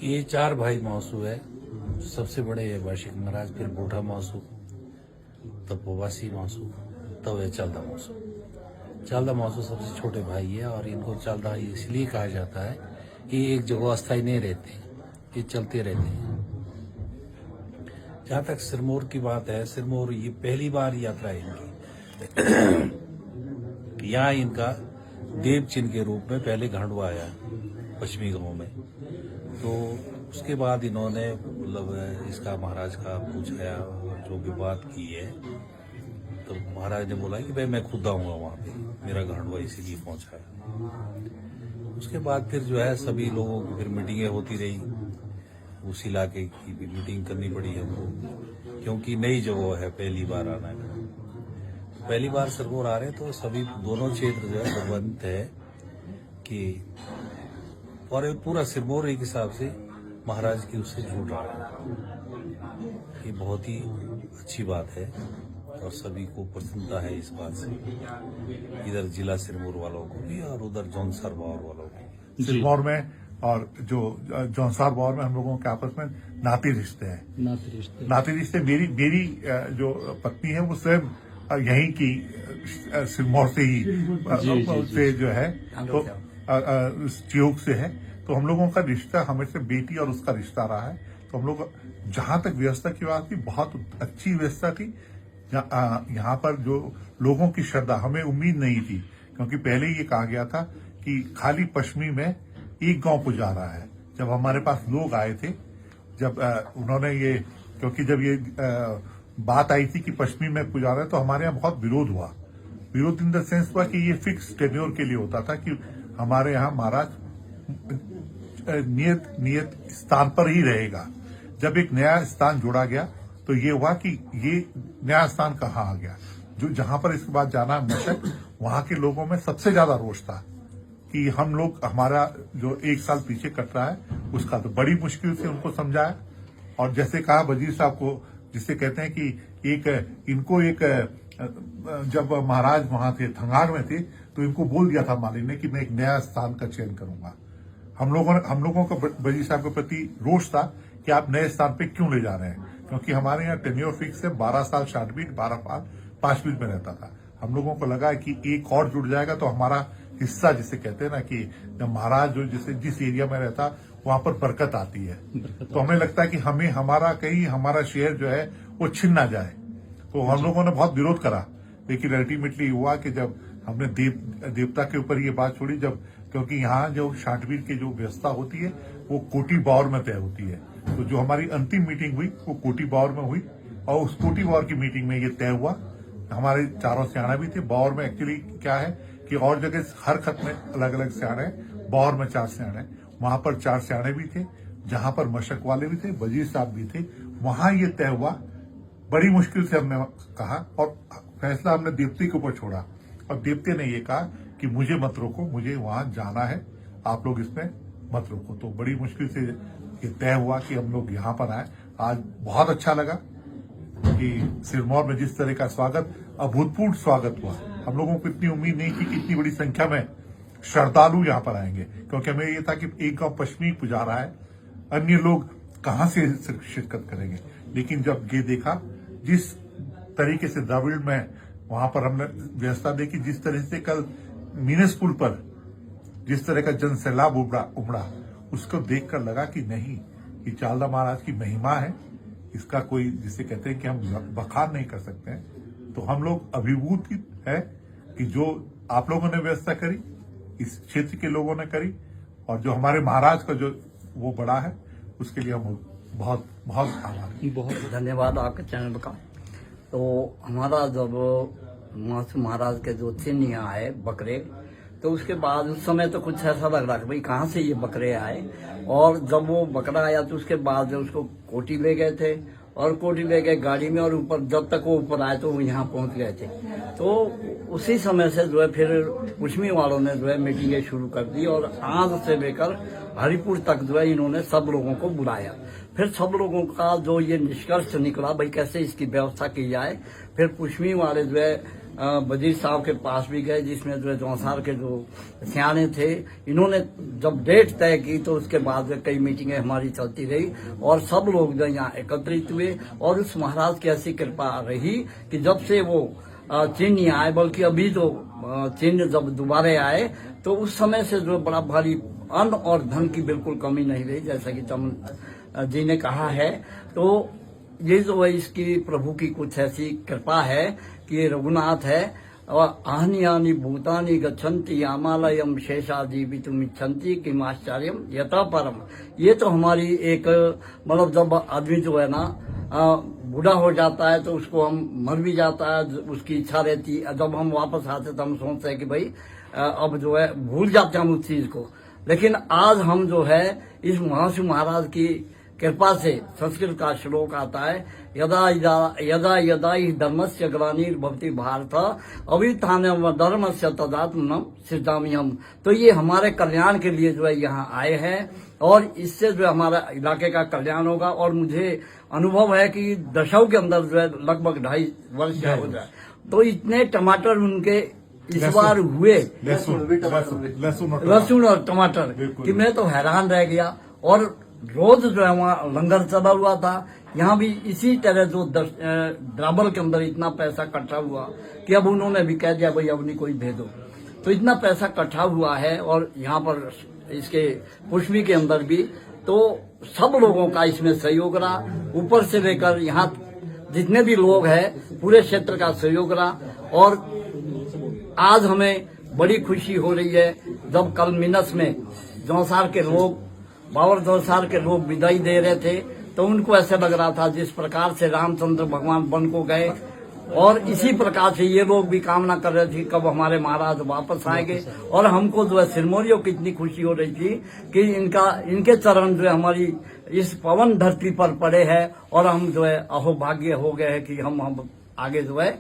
ये चार भाई मौसू है। सबसे बड़े है वार्षिक महाराज, फिर बूढ़ा मौसू, तब प्रवासी मौसू, तब है चालदा मौसू। चालदा मौसू सबसे छोटे भाई है और इनको चालदा इसलिए कहा जाता है कि एक जगह अस्थायी नहीं रहते, ये चलते रहते हैं। जहाँ तक सिरमौर की बात है, सिरमौर ये पहली बार यात्रा है इनकी। यहाँ इनका देव चिन्ह के रूप में पहले घांडवा आया पश्चिमी गांव में, तो उसके बाद इन्होंने मतलब इसका महाराज का पूछा और जो भी बात की है, तो महाराज ने बोला कि भाई मैं खुद आऊंगा वहाँ पे, मेरा घांडवा इसीलिए पहुंचा है। उसके बाद फिर जो है सभी लोगों की फिर मीटिंगें होती रही, उस इलाके की भी मीटिंग करनी पड़ी हमको, क्योंकि नई जगह है, पहली बार आना है। पहली बार सिरमौर आ रहे तो सभी दोनों क्षेत्र जो है प्रबंधित है कि और पूरा सिरमौर एक हिसाब से महाराज की उससे जुड़ रहा है। ये बहुत ही अच्छी बात है और सभी को प्रसन्नता है इस बात से, इधर जिला सिरमौर वालों को भी और उधर जौनसार बावर वालों को। सिरमौर में और जो जौनसार बावर में हम लोगों के आपस में नाती रिश्ते हैं। नाती रिश्ते मेरी जो पत्नी है वो स्वयं यहीं की सिरमौर से ही से जो है तो चियोक से है, तो हम लोगों का रिश्ता हमेशा बेटी और उसका रिश्ता रहा है। तो हम लोग जहां तक व्यवस्था की बात थी, बहुत अच्छी व्यवस्था थी। यहाँ पर जो लोगों की श्रद्धा, हमें उम्मीद नहीं थी, क्योंकि पहले ये कहा गया था कि खाली पश्चिमी में एक गांव पुजा रहा है। जब हमारे पास लोग आए थे, जब उन्होंने ये, क्योंकि जब ये बात आई थी कि पश्चिमी में पुजा रहा है, तो हमारे यहाँ बहुत विरोध हुआ। विरोध इन द सेंस हुआ कि ये फिक्स टेन्योर के लिए होता था कि हमारे यहाँ महाराज नियत स्थान पर ही रहेगा। जब एक नया स्थान जोड़ा गया तो ये हुआ कि ये नया स्थान कहाँ आ गया, जो जहां पर इसके बाद जाना मशक, वहां के लोगों में सबसे ज्यादा रोष था कि हम लोग, हमारा जो एक साल पीछे कट रहा है उसका, तो बड़ी मुश्किल से उनको समझाया। और जैसे कहा वजीर साहब को, जिसे कहते हैं कि इनको जब महाराज वहां थे, थंगार में थे, तो इनको बोल दिया था माली ने कि मैं एक नया स्थान का चयन करूंगा। हम लोगों का वजीर साहब के प्रति रोष था कि आप नए स्थान पे क्यों ले जा रहे हैं, क्योंकि हमारे यहाँ टेन्योर फिक्स है, 12 साल शार्टबीट, 12 साल 5 बीट में रहता था। हम लोगों को लगा कि एक और जुड़ जाएगा तो हमारा हिस्सा, जिसे कहते हैं ना कि जब महाराज जो जिस एरिया में रहता वहां पर बरकत आती है, तो हमें लगता है कि हमारा शेयर जो है वो छिन ना जाए। तो हम लोगों ने बहुत विरोध करा, लेकिन अल्टीमेटली हुआ कि जब हमने देवता के ऊपर ये बात छोड़ी, जब, क्योंकि यहाँ जो शांतवीर की जो व्यवस्था होती है वो कोटी बावर में तय होती है, तो जो हमारी अंतिम मीटिंग हुई वो कोटी बावर में हुई, और उस कोटी बावर की मीटिंग में ये तय हुआ। हमारे चारों सियाणे भी थे। बावर में एक्चुअली क्या है कि और जगह हर खत में अलग अलग सियाणे, बावर में 4 सियाणे, वहां पर 4 सियाणे भी थे, जहां पर मशक वाले भी थे, वजीर साहब भी थे। वहां ये तय हुआ, बड़ी मुश्किल से हमने कहा और फैसला हमने देवते के ऊपर छोड़ा, और देवते ने ये कहा कि मुझे मत रोको, मुझे वहां जाना है, आप लोग इसमें मत रोको। तो बड़ी मुश्किल से ये तय हुआ कि हम लोग यहाँ पर आए। आज बहुत अच्छा लगा कि सिरमौर में जिस तरह का स्वागत, अभूतपूर्व स्वागत हुआ। हम लोगों को इतनी उम्मीद नहीं थी कि इतनी बड़ी संख्या में श्रद्धालु यहाँ पर आएंगे, क्योंकि हमें ये था कि एक गांव पश्चिमी पुजा रहा है, अन्य लोग कहाँ से शिरकत करेंगे। लेकिन जब ये देखा जिस तरीके से द्रविड़ में वहां पर हमने व्यवस्था देखी, जिस तरह से कल मीनस पुल पर जिस तरह का जन सैलाब उमड़ा, उसको देखकर लगा कि नहीं, कि चालदा महाराज की महिमा है, इसका कोई, जिसे कहते हैं कि हम बखान नहीं कर सकते हैं। तो हम लोग अभिभूत है कि जो आप लोगों ने व्यवस्था करी, इस क्षेत्र के लोगों ने करी, और जो हमारे महाराज का जो वो बड़ा है, उसके लिए हम बहुत बहुत आभारी। बहुत धन्यवाद आपके चैनल का। तो हमारा जब महाराज के जो चिन्ह यहाँ आए बकरे, तो उसके बाद उस समय तो कुछ ऐसा लग रहा कि भाई कहाँ से ये बकरे आए, और जब वो बकरा आया तो उसके बाद जो उसको कोटी ले गए थे, और कोटी ले गए गाड़ी में, और ऊपर जब तक वो ऊपर आए तो वो यहाँ पहुंच गए थे। तो उसी समय से जो है फिर पश्चिमी वालों ने जो है मीटिंगें शुरू कर दी, और आज से लेकर हरिपुर तक जो है इन्होंने सब लोगों को बुलाया। फिर सब लोगों का जो ये निष्कर्ष निकला भाई कैसे इसकी व्यवस्था की जाए, फिर पश्चिमी वाले जो है वजीर साहब के पास भी गए, जिसमें जो है जौनसार के जो सियाने थे, इन्होंने जब डेट तय की तो उसके बाद कई मीटिंगें हमारी चलती रही और सब लोग जो यहाँ एकत्रित हुए और उस महाराज की ऐसी कृपा रही कि जब से वो चीन नहीं आए, बल्कि अभी जो चीन जब दोबारा आए तो उस समय से जो बड़ा भारी अन्न और धन की बिल्कुल कमी नहीं रही, जैसा कि चमन जी ने कहा है। तो ये जो है इसकी प्रभु की कुछ ऐसी कृपा है कि ये रघुनाथ है। और आहनियानि भूतानि गच्छन्ति यामालयम शेषाजीवितुम इच्छन्ति किमाश्चर्यम यथा परम। ये तो हमारी एक मतलब जब आदमी जो है ना बूढ़ा हो जाता है तो उसको हम मर भी जाता है, उसकी इच्छा रहती है, जब हम वापस आते तो हम सोचते हैं कि भाई अब जो है भूल जाते हैं हम उस चीज को। लेकिन आज हम जो है इस महाशिव महाराज की कृपा से, संस्कृत का श्लोक आता है, यदा यदा यदा ही धर्मस्य ग्लानिर्भवति भारत अभित्थानम धर्मस्य तदात्मनम सृजामि हम। तो ये हमारे कल्याण के लिए जो है यहाँ आए हैं और इससे जो है हमारा इलाके का कल्याण होगा। और मुझे अनुभव है कि दशकों के अंदर जो है लगभग 2.5 वर्ष हो जाए तो इतने टमाटर उनके इस बार हुए, लहसुन और टमाटर, कि मैं तो हैरान रह गया। और रोज जो है वहाँ लंगर चला हुआ था, यहाँ भी इसी तरह जो ड्राबल के अंदर इतना पैसा इकट्ठा हुआ कि अब उन्होंने भी कह दिया भाई अब नहीं कोई भेजो। तो इतना पैसा इकट्ठा हुआ है और यहाँ पर इसके पुष्पी के अंदर भी, तो सब लोगों का इसमें सहयोग रहा, ऊपर से लेकर यहाँ जितने भी लोग हैं पूरे क्षेत्र का सहयोग रहा। और आज हमें बड़ी खुशी हो रही है जब कल मिनस में जौनसार के लोग, बाबर जौनसार के लोग विदाई दे रहे थे तो उनको ऐसे लग रहा था जिस प्रकार से रामचंद्र भगवान वन को गए, और इसी प्रकार से ये लोग भी कामना कर रहे थे कब हमारे महाराज वापस आएंगे। और हमको जो है सिरमौरियों की इतनी खुशी हो रही थी कि इनके चरण जो है हमारी इस पवन धरती पर पड़े हैं और हम जो है अहोभाग्य हो गए हैं कि हम आगे जो है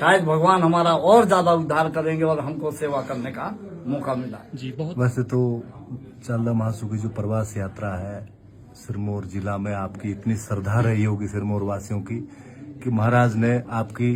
शायद भगवान हमारा और ज्यादा उद्धार करेंगे और हमको सेवा करने का मौका मिला। जी बहुत। वैसे तो चालदा महासु की जो प्रवास यात्रा है सिरमौर जिला में, आपकी इतनी श्रद्धा रही होगी सिरमौर वासियों की कि महाराज ने आपकी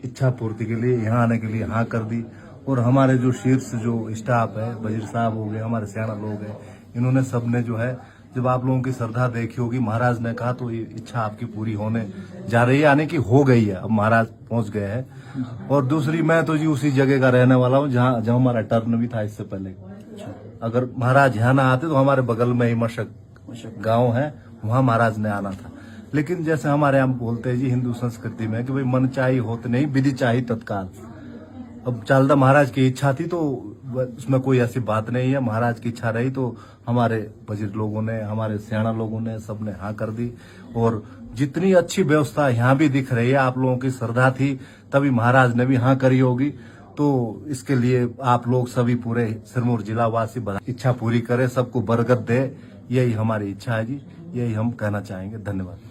इच्छा पूर्ति के लिए यहाँ आने के लिए हाँ कर दी। और हमारे जो शीर्ष जो स्टाफ है, वजीर साहब हो गए, हमारे सियाना लोग हैं, इन्होंने सबने जो है जब आप लोगों की श्रद्धा देखी होगी, महाराज ने कहा तो ये इच्छा आपकी पूरी होने जा रही है, यानी कि हो गई है, अब महाराज पहुंच गए हैं। और दूसरी, मैं तो जी उसी जगह का रहने वाला हूँ जहाँ हमारा टर्न भी था इससे पहले। अगर महाराज यहाँ ना आते तो हमारे बगल में ही मशक गांव है, वहाँ महाराज ने आना था। लेकिन जैसे हमारे यहाँ बोलते हैं जी हिंदू संस्कृति में कि भाई मन चाहिए होते नहीं, विधि चाहिए तत्काल। अब चालदा महाराज की इच्छा थी तो उसमें कोई ऐसी बात नहीं है, महाराज की इच्छा रही तो हमारे वजीर लोगों ने, हमारे सियाना लोगों ने, सबने हाँ कर दी। और जितनी अच्छी व्यवस्था यहाँ भी दिख रही है, आप लोगों की श्रद्धा थी तभी महाराज ने भी हाँ करी होगी। तो इसके लिए आप लोग सभी पूरे सिरमौर जिला वासी इच्छा पूरी करें, सबको बरकत दे, यही हमारी इच्छा है जी, यही हम कहना चाहेंगे। धन्यवाद।